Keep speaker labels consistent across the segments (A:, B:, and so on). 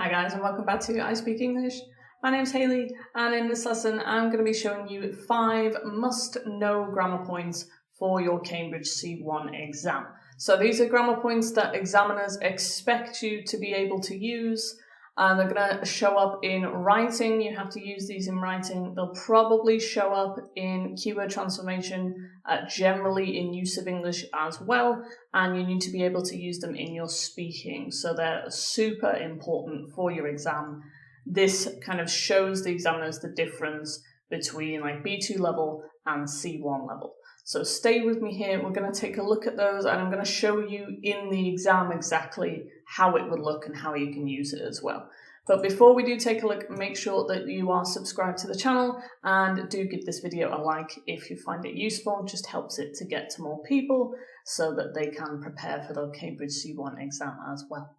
A: Hi guys, and welcome back to CAE Speaking English. My name's Hayley, and in this lesson I'm going to be showing you 5 must-know grammar points for your Cambridge C1 exam. So these are grammar points that examiners expect you to be able to use, and they're going to show up in writing. You have to use these in writing. They'll probably show up in keyword transformation, generally in use of English as well, and you need to be able to use them in your speaking. So they're super important for your exam. This kind of shows the examiners the difference between like B2 level and C1 level. So stay with me here. We're going to take a look at those, and I'm going to show you in the exam exactly how it would look and how you can use it as well. But before we do take a look, make sure that you are subscribed to the channel and do give this video a like if you find it useful. It just helps it to get to more people so that they can prepare for the Cambridge C1 exam as well.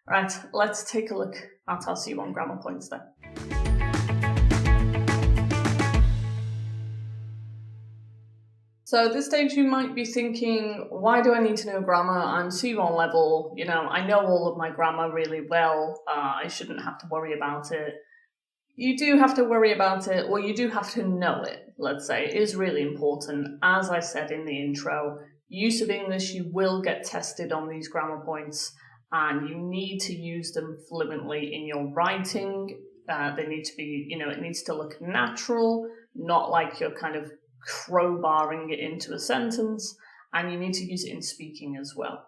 A: Right, let's take a look at our C1 grammar points then. So at this stage you might be thinking, why do I need to know grammar? I'm C1 level, I know all of my grammar really well, I shouldn't have to worry about it. You do have to worry about it, or you do have to know it, let's say. It is really important. As I said in the intro, use of English, you will get tested on these grammar points, and you need to use them fluently in your writing. They need to be, it needs to look natural, not like you're kind of crowbarring it into a sentence, and you need to use it in speaking as well.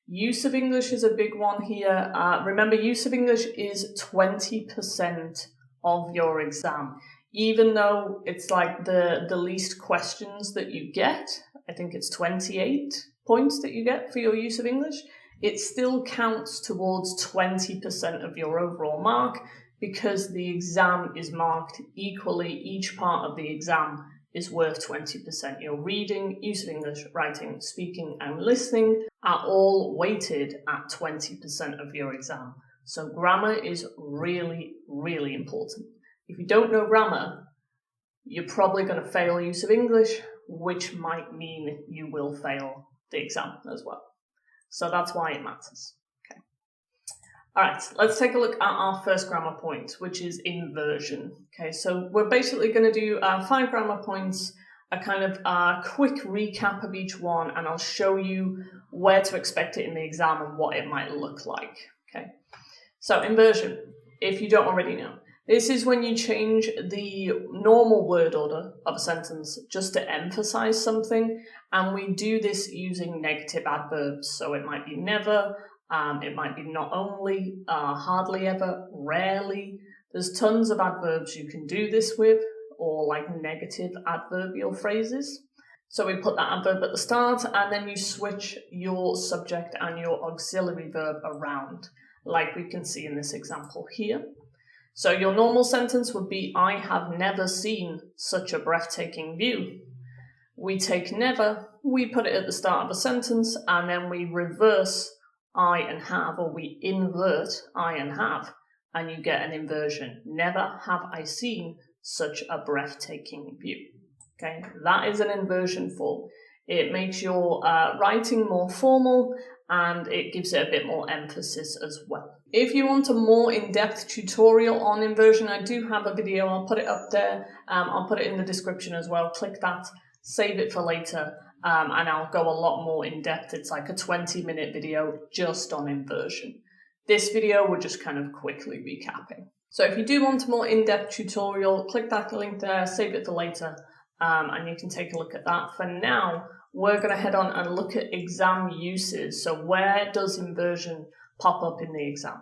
A: Use of English is a big one here. Remember, use of English is 20% of your exam. Even though it's like the least questions that you get, I think it's 28 points that you get for your use of English, it still counts towards 20% of your overall mark because the exam is marked equally. Each part of the exam is worth 20%. Your reading, use of English, writing, speaking, and listening are all weighted at 20% of your exam. So grammar is really, really important. If you don't know grammar, you're probably going to fail use of English, which might mean you will fail the exam as well. So that's why it matters. Okay. All right, let's take a look at our first grammar point, which is inversion. Okay, so we're basically going to do 5 grammar points, a kind of quick recap of each one, and I'll show you where to expect it in the exam and what it might look like. Okay, so inversion, if you don't already know, this is when you change the normal word order of a sentence just to emphasize something, and we do this using negative adverbs. So it might be never, it might be not only, hardly ever, rarely. There's tons of adverbs you can do this with, or like negative adverbial phrases. So we put that adverb at the start, and then you switch your subject and your auxiliary verb around, like we can see in this example here. So your normal sentence would be, I have never seen such a breathtaking view. We take never, we put it at the start of a sentence, and then we reverse I and have, or we invert I and have, and you get an inversion. Never have I seen such a breathtaking view. Okay, that is an inversion form. It makes your writing more formal, and it gives it a bit more emphasis as well. If you want a more in-depth tutorial on inversion, I do have a video. I'll put it up there. I'll put it in the description as well. Click that, save it for later, and I'll go a lot more in-depth. It's like a 20-minute video just on inversion. This video, we're just kind of quickly recapping. So if you do want a more in-depth tutorial, click that link there, save it for later, and you can take a look at that. For now, we're going to head on and look at exam uses. So where does inversion pop up in the exam?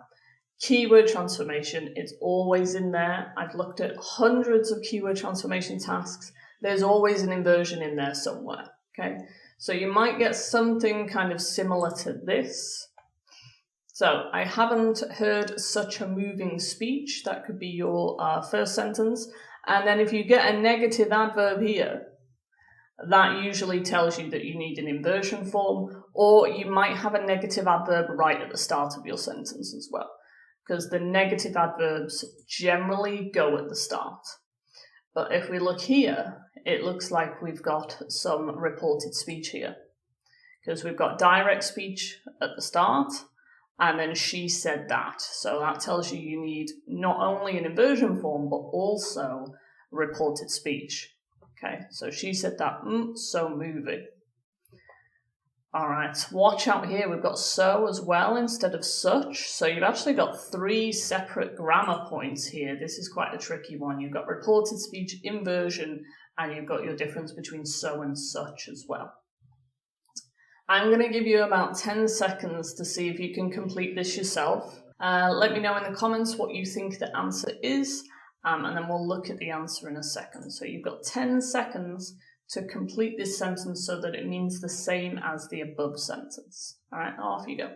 A: Keyword transformation, it's always in there. I've looked at hundreds of keyword transformation tasks. There's always an inversion in there somewhere. Okay, so you might get something kind of similar to this. So I haven't heard such a moving speech. That could be your first sentence. And then if you get a negative adverb here, that usually tells you that you need an inversion form, or you might have a negative adverb right at the start of your sentence as well, because the negative adverbs generally go at the start. But if we look here, it looks like we've got some reported speech here, because we've got direct speech at the start, and then she said that. So that tells you you need not only an inversion form, but also reported speech. Okay, so she said that, so moving. All right, watch out here, we've got so as well instead of such. So you've actually got 3 separate grammar points here. This is quite a tricky one. You've got reported speech, inversion, and you've got your difference between so and such as well. I'm going to give you about 10 seconds to see if you can complete this yourself. Let me know in the comments what you think the answer is, and then we'll look at the answer in a second. So you've got 10 seconds to complete this sentence so that it means the same as the above sentence. All right, off you go.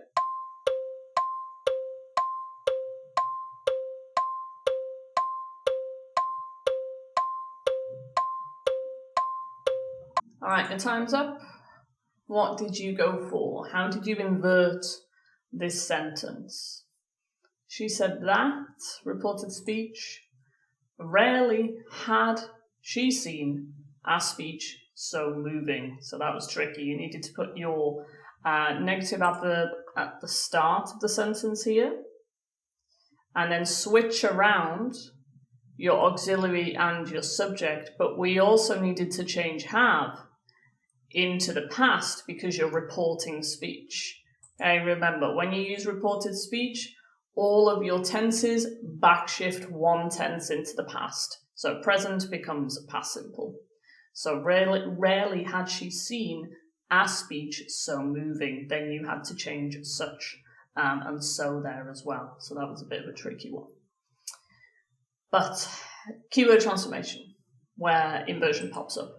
A: All right, your time's up. What did you go for? How did you invert this sentence? She said that, reported speech. Rarely had she seen a speech so moving. So that was tricky. You needed to put your negative adverb at the start of the sentence here, and then switch around your auxiliary and your subject. But we also needed to change have into the past because you're reporting speech. Okay, remember, when you use reported speech, all of your tenses backshift 1 tense into the past. So present becomes past simple. So rarely had she seen a speech so moving. Then you had to change such and so there as well. So that was a bit of a tricky one. But keyword transformation, where inversion pops up.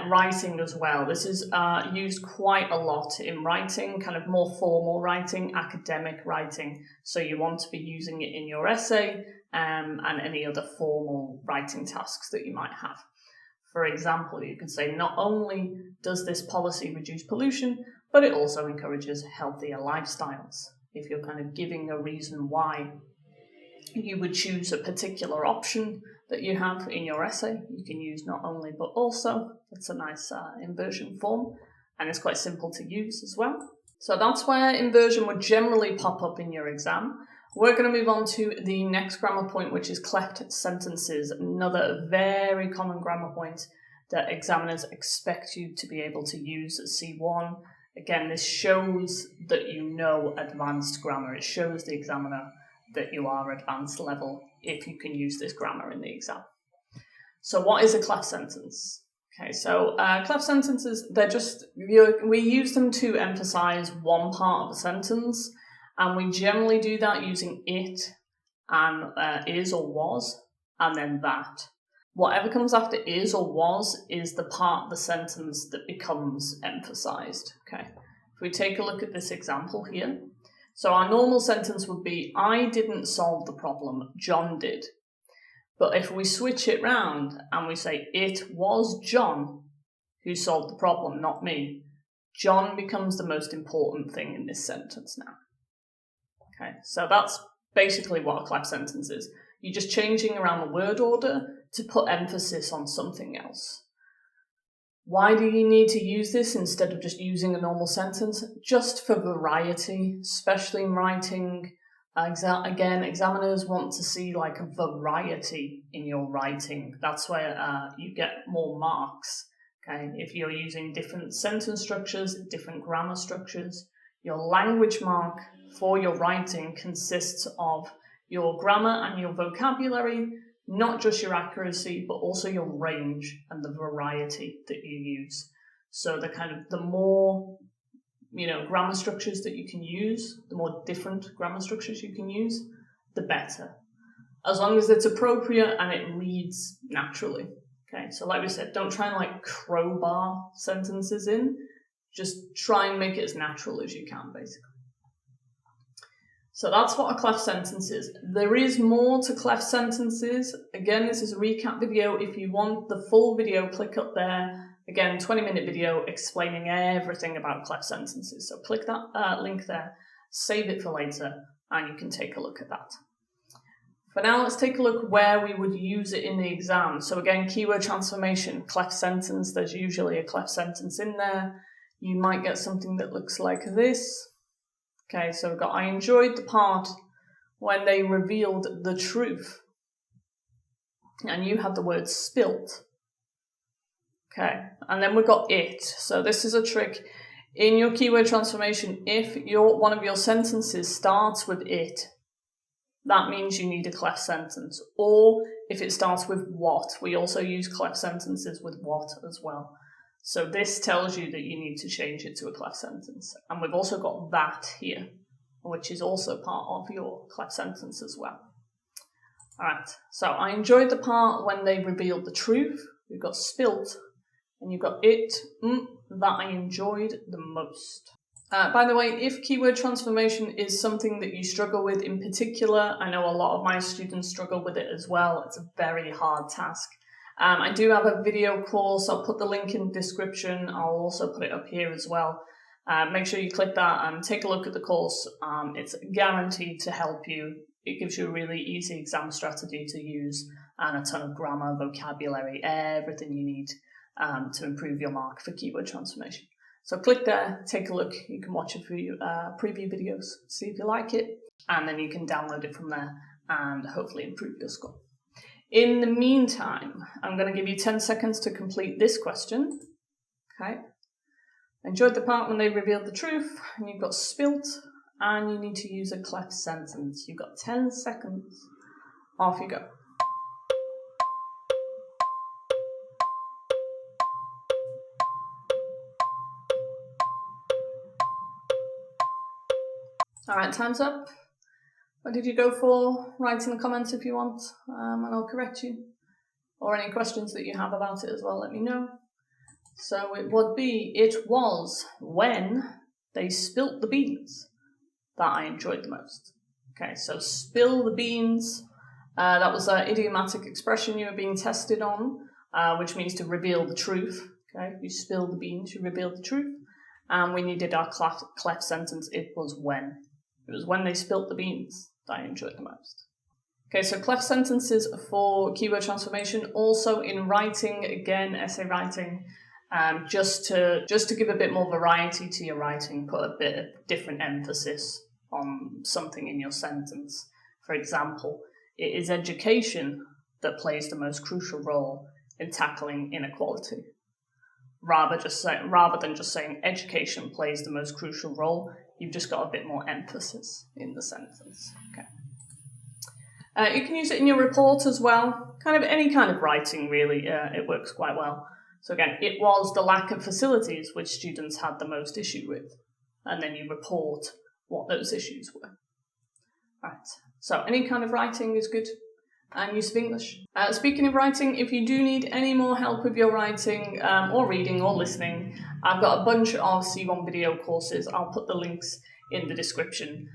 A: Writing as well. This is used quite a lot in writing, kind of more formal writing, academic writing. So you want to be using it in your essay and any other formal writing tasks that you might have. For example, you could say, not only does this policy reduce pollution, but it also encourages healthier lifestyles. If you're kind of giving a reason why you would choose a particular option that you have in your essay, you can use not only but also. It's a nice inversion form, and it's quite simple to use as well. So that's where inversion would generally pop up in your exam. We're going to move on to the next grammar point, which is cleft sentences, another very common grammar point that examiners expect you to be able to use at C1. Again, this shows that you know advanced grammar. It shows the examiner that you are advanced level if you can use this grammar in the exam. So what is a cleft sentence? Okay, so cleft sentences, they're just, we use them to emphasize one part of a sentence, and we generally do that using it and is or was, and then that. Whatever comes after is or was is the part of the sentence that becomes emphasized. Okay, if we take a look at this example here. So our normal sentence would be, I didn't solve the problem, John did. But if we switch it round and we say, it was John who solved the problem, not me, John becomes the most important thing in this sentence now. Okay, so that's basically what a cleft sentence is. You're just changing around the word order to put emphasis on something else. Why do you need to use this instead of just using a normal sentence? Just for variety, especially in writing. Again, examiners want to see like a variety in your writing. That's where you get more marks. Okay, if you're using different sentence structures, different grammar structures, your language mark for your writing consists of your grammar and your vocabulary, not just your accuracy, but also your range and the variety that you use. So the more, grammar structures that you can use, the more different grammar structures you can use, the better. As long as it's appropriate and it reads naturally. Okay, so like we said, don't try and crowbar sentences in. Just try and make it as natural as you can, basically. So that's what a cleft sentence is. There is more to cleft sentences. Again, this is a recap video. If you want the full video, click up there. Again, 20-minute video explaining everything about cleft sentences. So click that link there, save it for later, and you can take a look at that. For now, let's take a look where we would use it in the exam. So again, keyword transformation, cleft sentence. There's usually a cleft sentence in there. You might get something that looks like this. Okay, so we've got I enjoyed the part when they revealed the truth. And you had the word spilt. Okay, and then we've got it. So this is a trick. In your keyword transformation, if one of your sentences starts with it, that means you need a clef sentence. Or if it starts with what, we also use clef sentences with what as well. So this tells you that you need to change it to a clef sentence. And we've also got that here, which is also part of your clef sentence as well. All right, so I enjoyed the part when they revealed the truth. We've got spilt, and you've got it, that I enjoyed the most. By the way, if keyword transformation is something that you struggle with in particular, I know a lot of my students struggle with it as well. It's a very hard task. I do have a video course. I'll put the link in the description. I'll also put it up here as well. Make sure you click that and take a look at the course. It's guaranteed to help you. It gives you a really easy exam strategy to use and a ton of grammar, vocabulary, everything you need to improve your mark for keyword transformation. So click there, take a look. You can watch a few preview videos, see if you like it, and then you can download it from there and hopefully improve your score. In the meantime, I'm going to give you 10 seconds to complete this question. Okay. Enjoyed the part when they revealed the truth, and you've got spilt, and you need to use a clef sentence. You've got 10 seconds. Off you go. All right, time's up. What did you go for? Write in the comments if you want, and I'll correct you. Or any questions that you have about it as well, let me know. So it would be, it was when they spilt the beans that I enjoyed the most. Okay, so spill the beans, that was an idiomatic expression you were being tested on, which means to reveal the truth. Okay, you spill the beans, you reveal the truth. And we needed our clef sentence, it was when. It was when they spilt the beans that I enjoyed the most. Okay, so clef sentences for keyword transformation, also in writing, again, essay writing, just to give a bit more variety to your writing, put a bit of different emphasis on something in your sentence. For example, it is education that plays the most crucial role in tackling inequality. Rather than just saying education plays the most crucial role, you've just got a bit more emphasis in the sentence. Okay. You can use it in your report as well. Kind of any kind of writing, really, it works quite well. So again, it was the lack of facilities which students had the most issue with. And then you report what those issues were. Right. So any kind of writing is good. And use of English. Speaking of writing, if you do need any more help with your writing, or reading or listening, I've got a bunch of C1 video courses. I'll put the links in the description.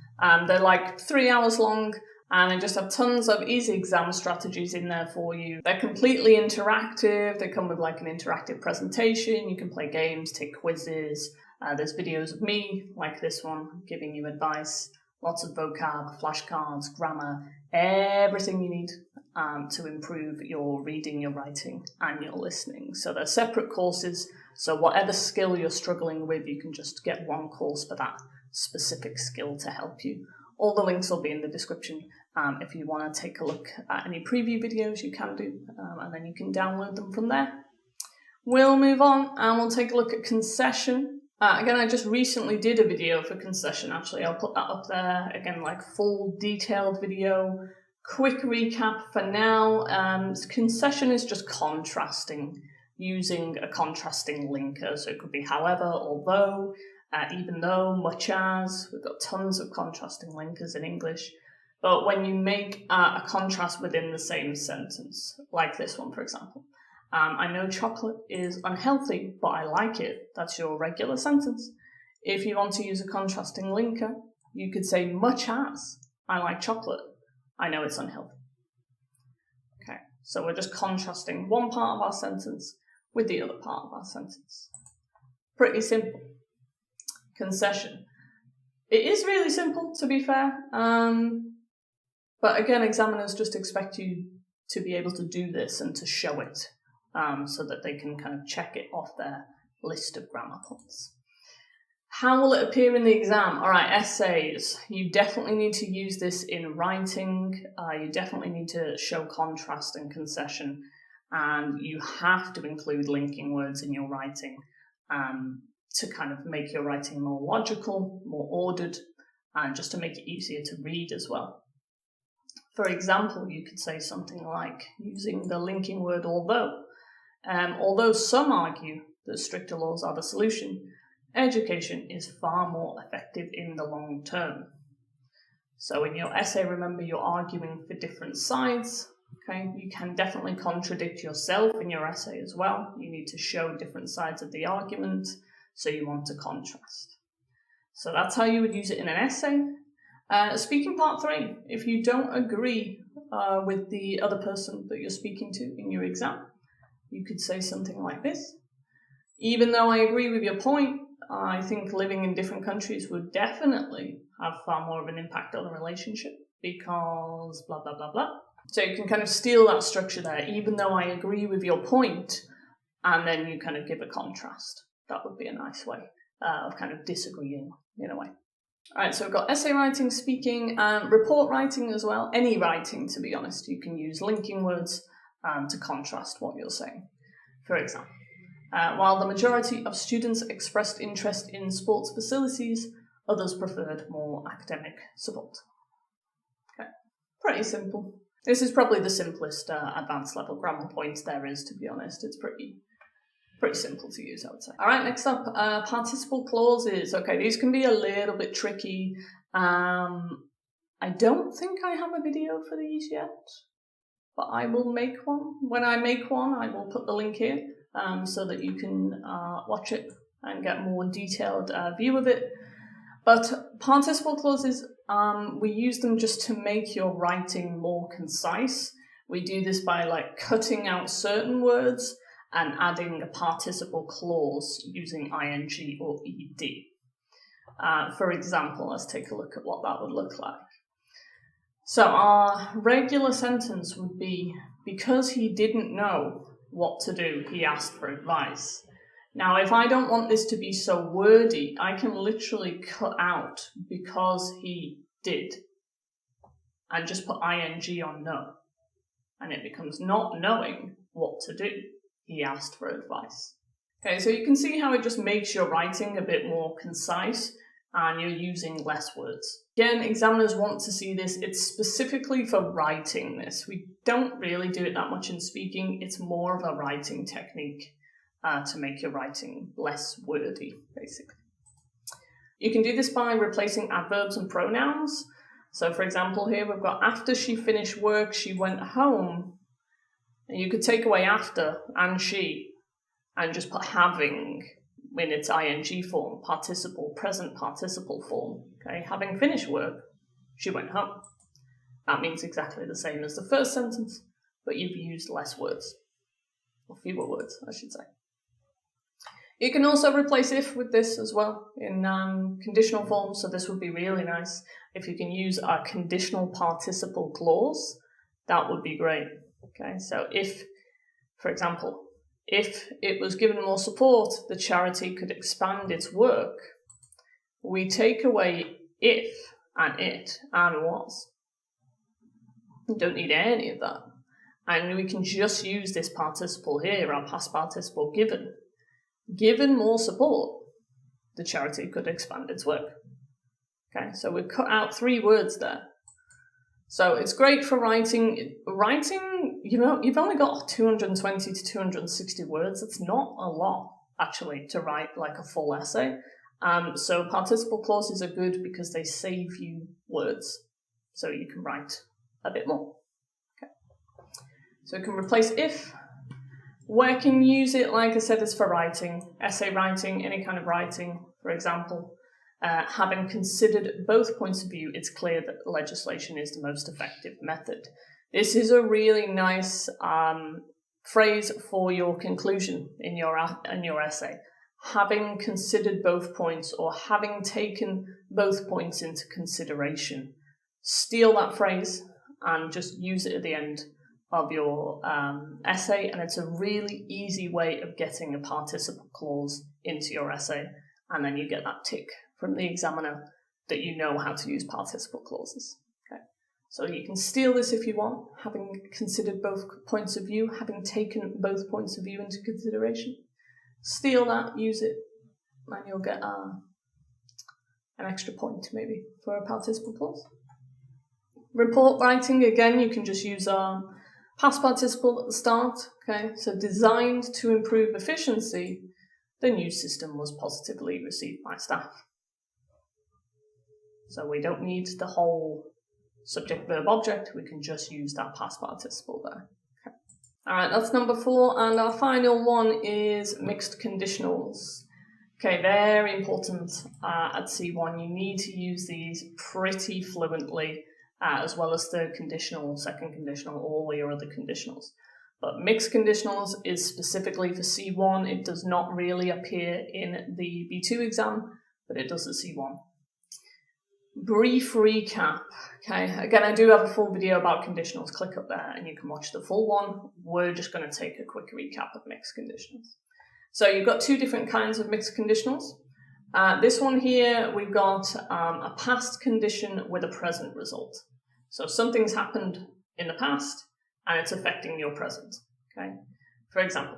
A: They're like 3 hours long, and they just have tons of easy exam strategies in there for you. They're completely interactive. They come with like an interactive presentation. You can play games, take quizzes. There's videos of me, like this one, giving you advice. Lots of vocab, flashcards, grammar, everything you need to improve your reading, your writing, and your listening. So they're separate courses, so whatever skill you're struggling with, you can just get one course for that specific skill to help you. All the links will be in the description. If you want to take a look at any preview videos, you can do, and then you can download them from there. We'll move on, and we'll take a look at concession. Again, I just recently did a video for concession, actually. I'll put that up there. Again, like full detailed video. Quick recap for now. Concession is just contrasting, using a contrasting linker. So it could be however, although, even though, much as. We've got tons of contrasting linkers in English. But when you make a contrast within the same sentence, like this one, for example. I know chocolate is unhealthy, but I like it. That's your regular sentence. If you want to use a contrasting linker, you could say much as, I like chocolate. I know it's unhealthy. Okay, so we're just contrasting one part of our sentence with the other part of our sentence. Pretty simple. Concession. It is really simple, to be fair. But again, examiners just expect you to be able to do this and to show it. So that they can kind of check it off their list of grammar points. How will it appear in the exam? All right, essays. You definitely need to use this in writing. You definitely need to show contrast and concession. And you have to include linking words in your writing to kind of make your writing more logical, more ordered, and just to make it easier to read as well. For example, you could say something like, using the linking word although. Although some argue that stricter laws are the solution, education is far more effective in the long term. So in your essay, remember, you're arguing for different sides. Okay, you can definitely contradict yourself in your essay as well. You need to show different sides of the argument, so you want to contrast. So that's how you would use it in an essay. Speaking part 3, if you don't agree with the other person that you're speaking to in your exam, you could say something like this. Even though I agree with your point, I think living in different countries would definitely have far more of an impact on a relationship because blah, blah, blah, blah. So you can kind of steal that structure there, even though I agree with your point, and then you kind of give a contrast. That would be a nice way of kind of disagreeing in a way. All right, so we've got essay writing, speaking, and report writing as well. Any writing, to be honest, you can use linking words to contrast what you're saying. For example, while the majority of students expressed interest in sports facilities, others preferred more academic support. Okay, pretty simple. This is probably the simplest advanced level grammar point there is, to be honest. It's pretty simple to use, I would say. All right, next up, participle clauses. Okay, these can be a little bit tricky. I don't think I have a video for these yet, but I will make one. When I make one, I will put the link here so that you can watch it and get a more detailed view of it. But participle clauses, we use them just to make your writing more concise. We do this by like cutting out certain words and adding a participle clause using ing or ed. For example, let's take a look at what that would look like. So our regular sentence would be, because he didn't know what to do, he asked for advice. Now, if I don't want this to be so wordy, I can literally cut out because he did and just put ing on know. And it becomes not knowing what to do. He asked for advice. Okay, so you can see how it just makes your writing a bit more concise and you're using less words. Again, examiners want to see this. It's specifically for writing this. We don't really do it that much in speaking. It's more of a writing technique to make your writing less wordy, basically. You can do this by replacing adverbs and pronouns. So for example, here we've got after she finished work, she went home. And you could take away after and she and just put having in its ing form, participle, present participle form. Okay, having finished work, she went home. That means exactly the same as the first sentence, but you've used less words, or fewer words, I should say. You can also replace if with this as well in conditional form, so this would be really nice. If you can use a conditional participle clause, that would be great. Okay, so if, for example, if it was given more support, the charity could expand its work. We take away if and it and was. You don't need any of that. And we can just use this participle here, our past participle given. Given more support, the charity could expand its work. Okay, so we've cut out 3 words there. So it's great for writing. Writing, you know, you've only got 220 to 260 words. It's not a lot, actually, to write like a full essay. So participle clauses are good because they save you words, so you can write a bit more. Okay. So we can replace if. Where can you use it? Like I said, it's for writing, essay writing, any kind of writing, for example. Having considered both points of view, it's clear that legislation is the most effective method. This is a really nice phrase for your conclusion in your essay. Having considered both points, or having taken both points into consideration. Steal that phrase and just use it at the end of your essay, and it's a really easy way of getting a participle clause into your essay and then you get that tick from the examiner that you know how to use participle clauses. Okay. So you can steal this if you want, having considered both points of view, having taken both points of view into consideration. Steal that, use it, and you'll get an extra point maybe for a participle clause. Report writing, again, you can just use past participle at the start. Okay, so designed to improve efficiency, the new system was positively received by staff. So we don't need the whole subject verb object, we can just use that past participle there. Okay. All right, that's number 4, and our final one is mixed conditionals. Okay, very important at C1. You need to use these pretty fluently, as well as third conditional, second conditional, all your other conditionals. But mixed conditionals is specifically for C1. It does not really appear in the B2 exam, but it does at C1. Brief recap. Okay, again, I do have a full video about conditionals. Click up there and you can watch the full one. We're just going to take a quick recap of mixed conditionals. So you've got 2 different kinds of mixed conditionals. This one here, we've got a past condition with a present result. So something's happened in the past and it's affecting your present. Okay. For example,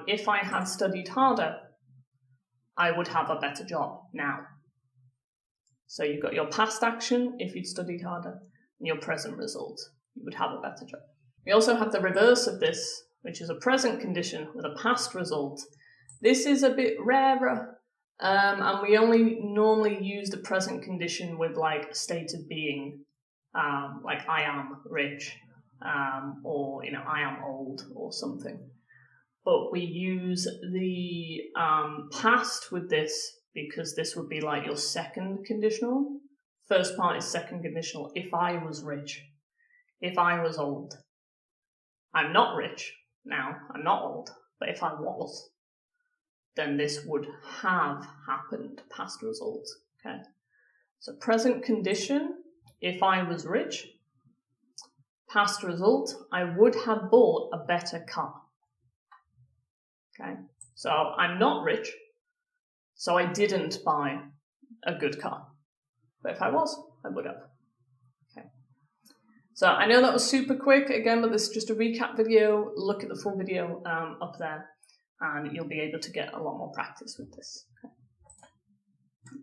A: if I had studied harder, I would have a better job now. So you've got your past action, if you'd studied harder, and your present result, you would have a better job. We also have the reverse of this, which is a present condition with a past result. This is a bit rarer, and we only normally use the present condition with like a state of being, like I am rich, or I am old or something. But we use the past with this because this would be like your second conditional. First part is second conditional. If I was rich, if I was old. I'm not rich now, I'm not old, but if I was, then this would have happened, past result. Okay. So present condition, if I was rich. Past result, I would have bought a better car. Okay. So I'm not rich, so I didn't buy a good car. But if I was, I would have. Okay. So I know that was super quick again, but this is just a recap video. Look at the full video up there and you'll be able to get a lot more practice with this. Okay.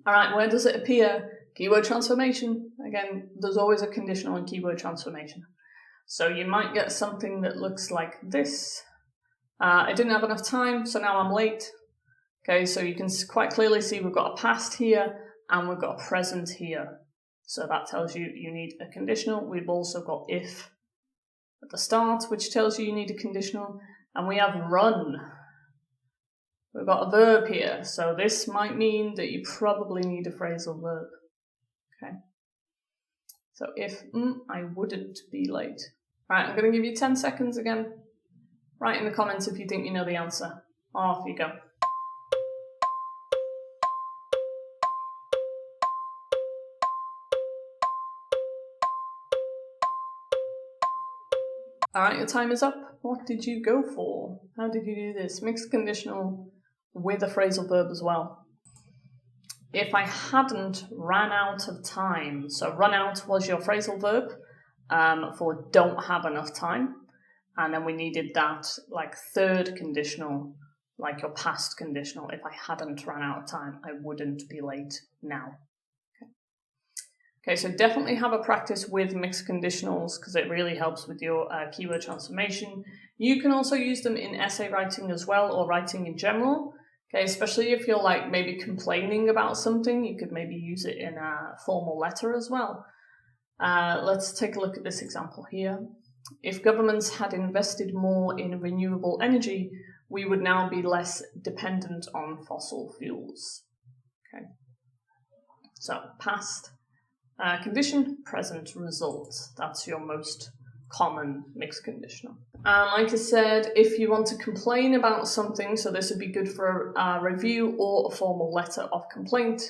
A: All right, where does it appear? Keyword transformation. Again, there's always a conditional in keyword transformation. So you might get something that looks like this. I didn't have enough time, so now I'm late. Okay, so you can quite clearly see we've got a past here and we've got a present here. So that tells you you need a conditional. We've also got if at the start, which tells you need a conditional. And we have run. We've got a verb here. So this might mean that you probably need a phrasal verb. Okay. So if I wouldn't be late. Right, I'm going to give you 10 seconds again. Write in the comments if you think you know the answer. Off you go. Alright, your time is up. What did you go for? How did you do this? Mixed conditional with a phrasal verb as well. If I hadn't ran out of time, so run out was your phrasal verb for don't have enough time. And then we needed that like third conditional, like your past conditional. If I hadn't run out of time, I wouldn't be late now. Okay, so definitely have a practice with mixed conditionals because it really helps with your keyword transformation. You can also use them in essay writing as well, or writing in general. Okay, especially if you're like maybe complaining about something, you could maybe use it in a formal letter as well. Let's take a look at this example here. If governments had invested more in renewable energy, we would now be less dependent on fossil fuels. Okay, so past condition, present result. That's your most common mixed conditional. Like I said, if you want to complain about something, so this would be good for a review or a formal letter of complaint.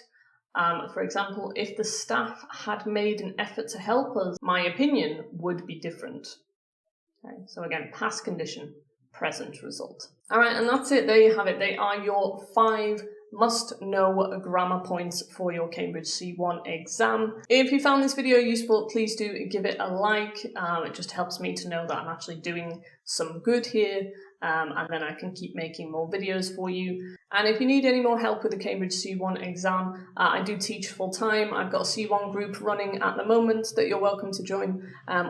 A: For example, if the staff had made an effort to help us, my opinion would be different. Okay, so again, past condition, present result. All right, and that's it. There you have it. They are your 5 must-know grammar points for your Cambridge C1 exam. If you found this video useful, please do give it a like. It just helps me to know that I'm actually doing some good here, and then I can keep making more videos for you. And if you need any more help with the Cambridge C1 exam, I do teach full-time. I've got a C1 group running at the moment that you're welcome to join,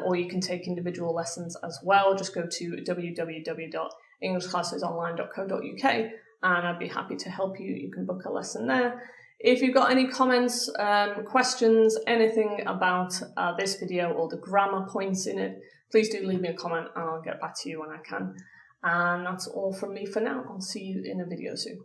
A: or you can take individual lessons as well. Just go to www.englishclassesonline.co.uk and I'd be happy to help you. You can book a lesson there. If you've got any comments, questions, anything about this video or the grammar points in it, please do leave me a comment and I'll get back to you when I can. And that's all from me for now. I'll see you in a video soon.